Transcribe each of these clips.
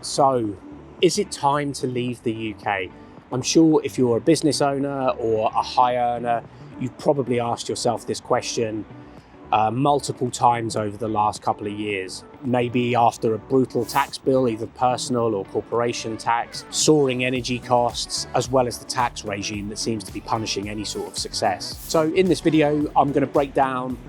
So, is it time to leave the UK? I'm sure if you're a business owner or a high earner, you've probably asked yourself this question multiple times over the last couple of years. Maybe after a brutal tax bill, either personal or corporation tax, soaring energy costs, as well as the tax regime that seems to be punishing any sort of success. So in this video, I'm going to break down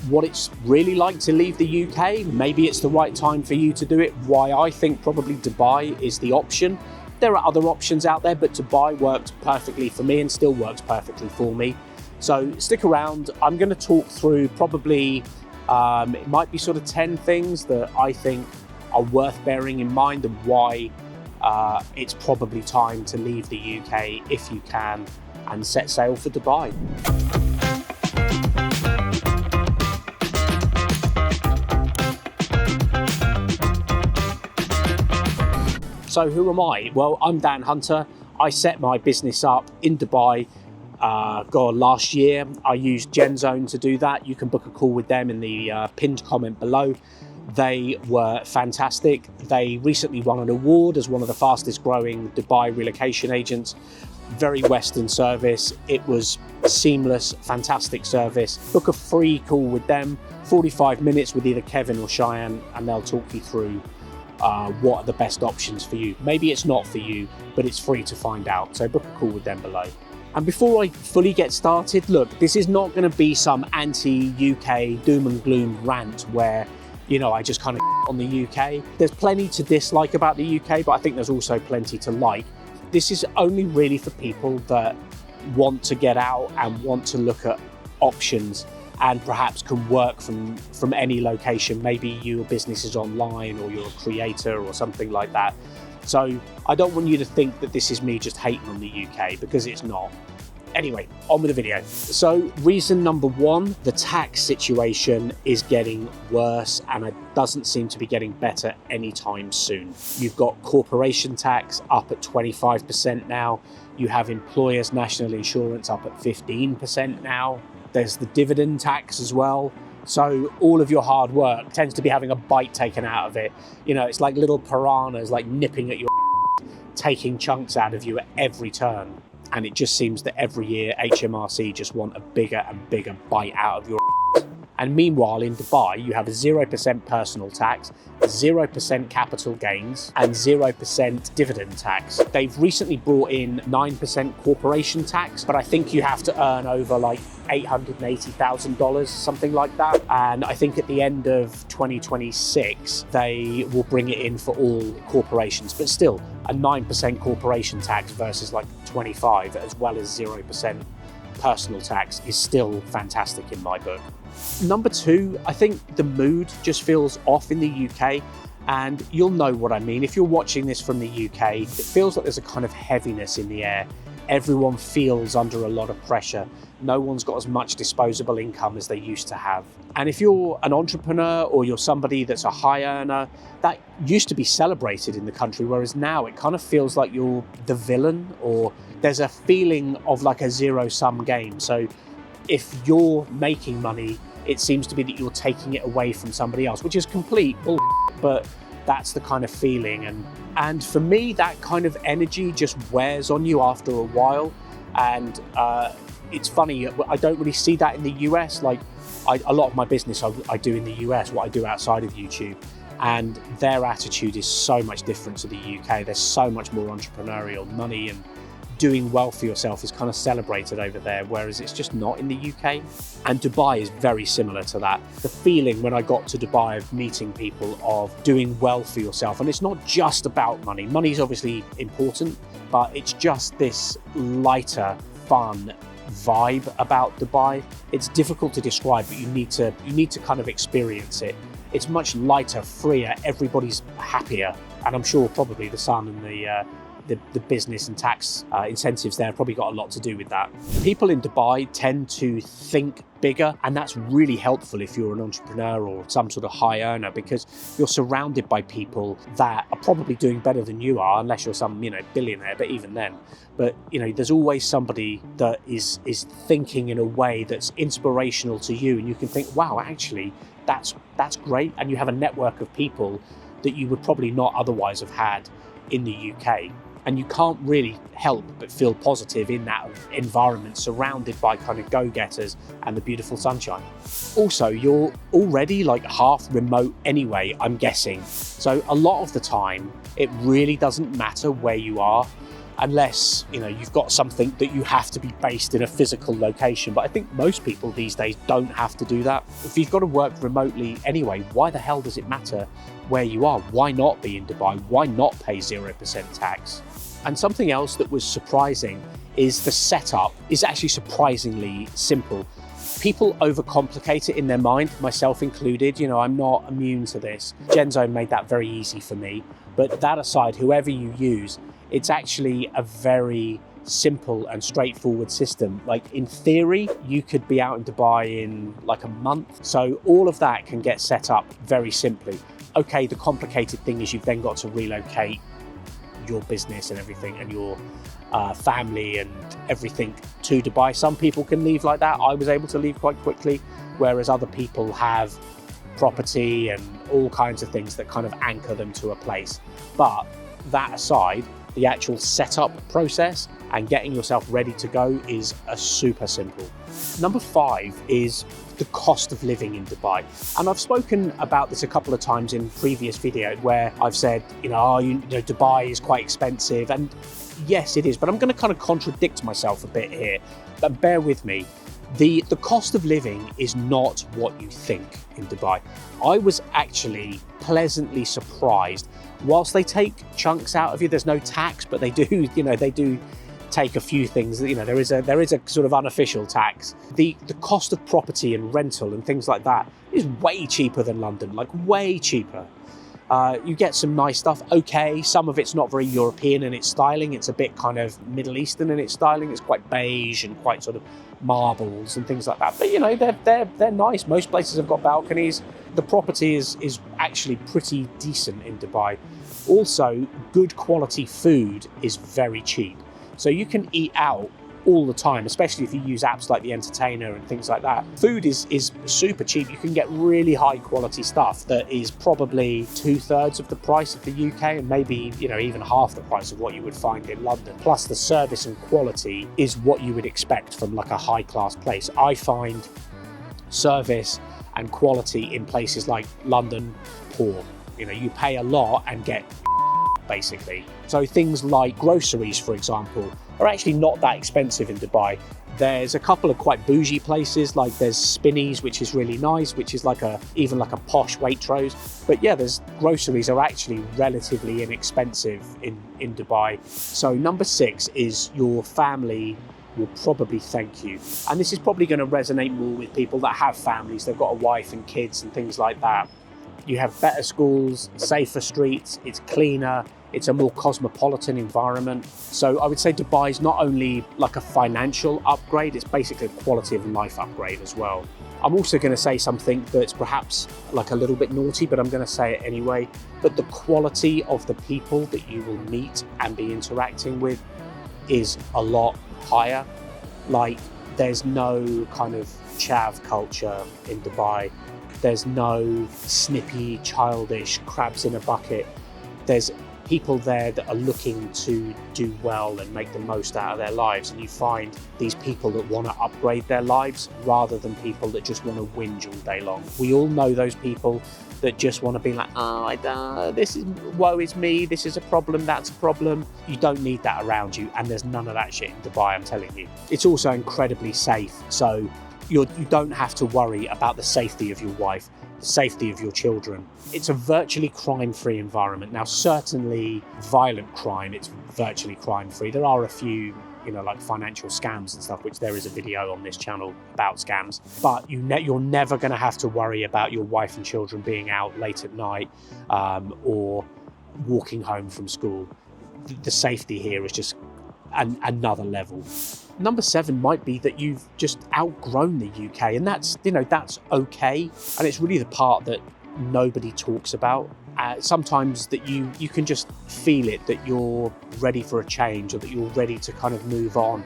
what it's really like to leave the UK. Maybe it's the right time for you to do it. Why I think probably Dubai is the option. There are other options out there, but Dubai worked perfectly for me and still works perfectly for me. So stick around. I'm going to talk through probably, it might be sort of 10 things that I think are worth bearing in mind and why it's probably time to leave the UK if you can and set sail for Dubai. So who am I? Well, I'm Dan Hunter. I set my business up in Dubai last year. I used GenZone to do that. You can book a call with them in the pinned comment below. They were fantastic. They recently won an award as one of the fastest growing Dubai relocation agents. Very Western service. It was seamless, fantastic service. Book a free call with them, 45 minutes with either Kevin or Cheyenne, and they'll talk you through what are the best options for you. Maybe it's not for you, but it's free to find out. So book a call with them below. And before I fully get started, look, this is not going to be some anti-UK doom and gloom rant where, you know, I just kind of on the UK. There's plenty to dislike about the UK, but I think there's also plenty to like. This is only really for people that want to get out and want to look at options and perhaps can work from any location. Maybe your business is online or you're a creator or something like that. So I don't want you to think that this is me just hating on the UK, because it's not. Anyway, on with the video. So reason number one, the tax situation is getting worse and it doesn't seem to be getting better anytime soon. You've got corporation tax up at 25% now. You have employers' national insurance up at 15% now. There's the dividend tax as well. So all of your hard work tends to be having a bite taken out of it. You know, it's like little piranhas like nipping at your taking chunks out of you at every turn. And it just seems that every year HMRC just want a bigger and bigger bite out of your. And meanwhile, in Dubai, you have a 0% personal tax, 0% capital gains, and 0% dividend tax. They've recently brought in 9% corporation tax, but I think you have to earn over like $880,000, something like that. And I think at the end of 2026, they will bring it in for all corporations, but still a 9% corporation tax versus like 25, as well as 0% personal tax is still fantastic in my book. Number two, I think the mood just feels off in the UK, and you'll know what I mean. If you're watching this from the UK, it feels like there's a kind of heaviness in the air. Everyone feels under a lot of pressure. No one's got as much disposable income as they used to have. And if you're an entrepreneur or you're somebody that's a high earner, that used to be celebrated in the country, whereas now it kind of feels like you're the villain, or there's a feeling of like a zero-sum game. So if you're making money, it seems to be that you're taking it away from somebody else, which is complete bullshit, but that's the kind of feeling. And for me, that kind of energy just wears on you after a while. And it's funny, I don't really see that in the US. Like a lot of my business I do in the US, what I do outside of YouTube, and their attitude is so much different to the UK. They're so much more entrepreneurial. Money and doing well for yourself is kind of celebrated over there, whereas it's just not in the UK. And Dubai is very similar to that. The feeling when I got to Dubai of meeting people of doing well for yourself, and it's not just about money. Money's obviously important, but it's just this lighter, fun vibe about Dubai. It's difficult to describe, but you need to kind of experience it. It's much lighter, freer, everybody's happier, and I'm sure probably the sun and the business and tax incentives there probably got a lot to do with that. People in Dubai tend to think bigger, and that's really helpful if you're an entrepreneur or some sort of high earner, because you're surrounded by people that are probably doing better than you are, unless you're some, you know, billionaire, but even then. But, you know, there's always somebody that is thinking in a way that's inspirational to you, and you can think, wow, actually, that's great. And you have a network of people that you would probably not otherwise have had in the UK. And you can't really help but feel positive in that environment, surrounded by kind of go-getters and the beautiful sunshine. Also, you're already like half remote anyway, I'm guessing. So a lot of the time, it really doesn't matter where you are, unless, you know, you've got something that you have to be based in a physical location. But I think most people these days don't have to do that. If you've got to work remotely anyway, why the hell does it matter where you are? Why not be in Dubai? Why not pay 0% tax? And something else that was surprising is the setup is actually surprisingly simple. People overcomplicate it in their mind, myself included. You know, I'm not immune to this. GenZone made that very easy for me. But that aside, whoever you use, it's actually a very simple and straightforward system. Like in theory, you could be out in Dubai in like a month. So all of that can get set up very simply. Okay, the complicated thing is you've then got to relocate your business and everything, and your family and everything to Dubai. Some people can leave like that. I was able to leave quite quickly, whereas other people have property and all kinds of things that kind of anchor them to a place. But that aside, the actual setup process and getting yourself ready to go is a super simple. Number 5 is the cost of living in Dubai. And I've spoken about this a couple of times in previous videos where I've said, Dubai is quite expensive. And yes, it is, but I'm going to kind of contradict myself a bit here. But bear with me. The cost of living is not what you think in Dubai. I was actually pleasantly surprised. Whilst they take chunks out of you, there's no tax, but they do, they do take a few things. There is a sort of unofficial tax. The cost of property and rental and things like that is way cheaper than London, like way cheaper. You get some nice stuff. Okay, some of it's not very European in its styling. It's a bit kind of Middle Eastern in its styling. It's quite beige and quite sort of marbles and things like that. But they're nice. Most places have got balconies. The property is actually pretty decent in Dubai. Also, good quality food is very cheap. So you can eat out all the time, especially if you use apps like the Entertainer and things like that. Food is super cheap. You can get really high quality stuff that is probably 2/3 of the price of the UK, and maybe even half the price of what you would find in London. Plus the service and quality is what you would expect from like a high class place. I find service and quality in places like London poor. You pay a lot and get basically. So things like groceries, for example, are actually not that expensive in Dubai. There's a couple of quite bougie places, like there's Spinneys, which is really nice, which is even like a posh Waitrose. But yeah, there's groceries are actually relatively inexpensive in Dubai. So number 6 is your family will probably thank you. And this is probably going to resonate more with people that have families. They've got a wife and kids and things like that. You have better schools, safer streets, it's cleaner, it's a more cosmopolitan environment. So I would say Dubai is not only like a financial upgrade, it's basically a quality of life upgrade as well. I'm also going to say something that's perhaps like a little bit naughty, but I'm going to say it anyway. But the quality of the people that you will meet and be interacting with is a lot higher. Like there's no kind of chav culture in Dubai. There's no snippy, childish crabs in a bucket. There's people there that are looking to do well and make the most out of their lives. And you find these people that want to upgrade their lives rather than people that just want to whinge all day long. We all know those people that just want to be like, woe is me, this is a problem, that's a problem. You don't need that around you. And there's none of that shit in Dubai, I'm telling you. It's also incredibly safe. So you don't have to worry about the safety of your wife, the safety of your children. It's a virtually crime-free environment. Now, certainly violent crime, it's virtually crime-free. There are a few, like financial scams and stuff, which there is a video on this channel about scams. But you're never going to have to worry about your wife and children being out late at night or walking home from school. The safety here is just another level. Number 7 might be that you've just outgrown the UK, and that's okay. And it's really the part that nobody talks about. Sometimes that you can just feel it, that you're ready for a change or that you're ready to kind of move on.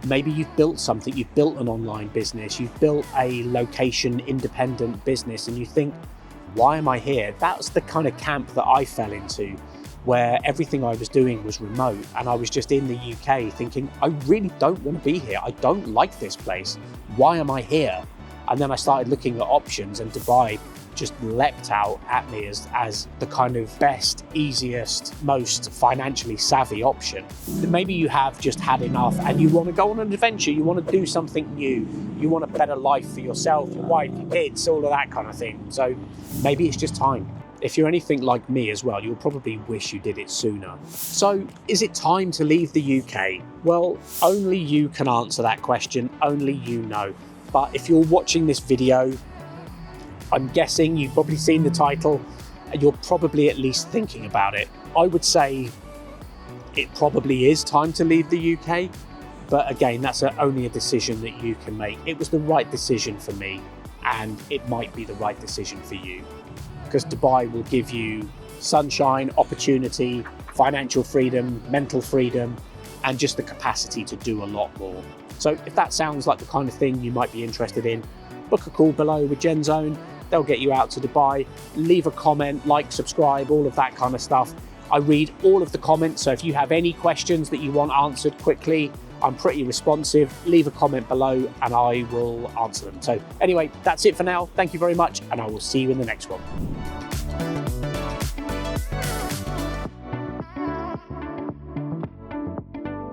Maybe you've built something, you've built an online business, you've built a location independent business, and you think, Why am I here? That's the kind of camp that I fell into, where everything I was doing was remote, and I was just in the UK thinking, I really don't want to be here. I don't like this place. Why am I here? And then I started looking at options, and Dubai just leapt out at me as the kind of best, easiest, most financially savvy option. Maybe you have just had enough and you want to go on an adventure, you want to do something new, you want a better life for yourself, your wife, your kids, all of that kind of thing. So maybe it's just time. If you're anything like me as well, you'll probably wish you did it sooner. So is it time to leave the UK? Well, only you can answer that question, only you know. But if you're watching this video, I'm guessing you've probably seen the title and you're probably at least thinking about it. I would say it probably is time to leave the UK, but again, that's only a decision that you can make. It was the right decision for me, and it might be the right decision for you, because Dubai will give you sunshine, opportunity, financial freedom, mental freedom, and just the capacity to do a lot more. So if that sounds like the kind of thing you might be interested in, book a call below with GenZone. They'll get you out to Dubai. Leave a comment, like, subscribe, all of that kind of stuff. I read all of the comments, so if you have any questions that you want answered quickly, I'm pretty responsive. Leave a comment below and I will answer them. So anyway, that's it for now. Thank you very much, and I will see you in the next one.